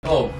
Hello,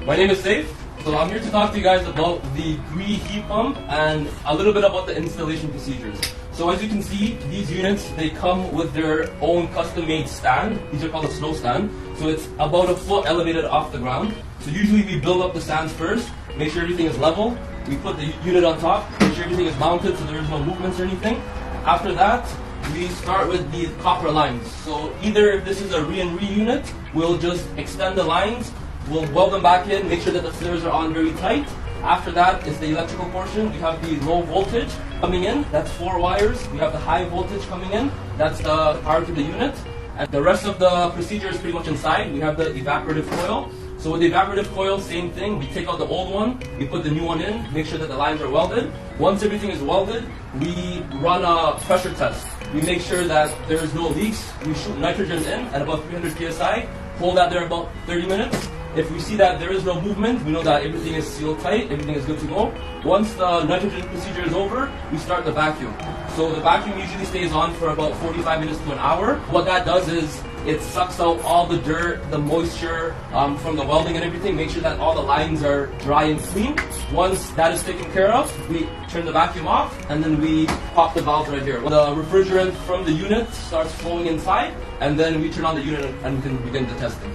my name is Saif. So I'm here to talk to you guys about the Cres heat pump and a little bit about the installation procedures. So as you can see, these units, they come with their own custom-made stand. These are called a snow stand. So it's about a foot elevated off the ground. So usually we build up the stands first, make sure everything is level. We put the unit on top, make sure everything is mounted so there is no movements or anything. After that, we start with the copper lines. So either if this is a re unit, we'll just extend the lines, we'll weld them back in, make sure that the flares are on very tight. After that is the electrical portion. We have the low voltage coming in, that's 4 wires. We have the high voltage coming in, that's the power to the unit. And the rest of the procedure is pretty much inside. We have the evaporative coil. So with the evaporative coil, same thing. We take out the old one, we put the new one in, make sure that the lines are welded. Once everything is welded, we run a pressure test. We make sure that there is no leaks. We shoot nitrogen in at about 300 psi, hold that there about 30 minutes. If we see that there is no movement, we know that everything is sealed tight, everything is good to go. Once the nitrogen procedure is over, we start the vacuum. So the vacuum usually stays on for about 45 minutes to an hour. What that does is it sucks out all the dirt, the moisture from the welding and everything, make sure that all the lines are dry and clean. Once that is taken care of, we turn the vacuum off and then we pop the valves right here. The refrigerant from the unit starts flowing inside and then we turn on the unit and we can begin the testing.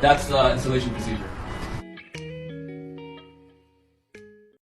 That's the installation procedure.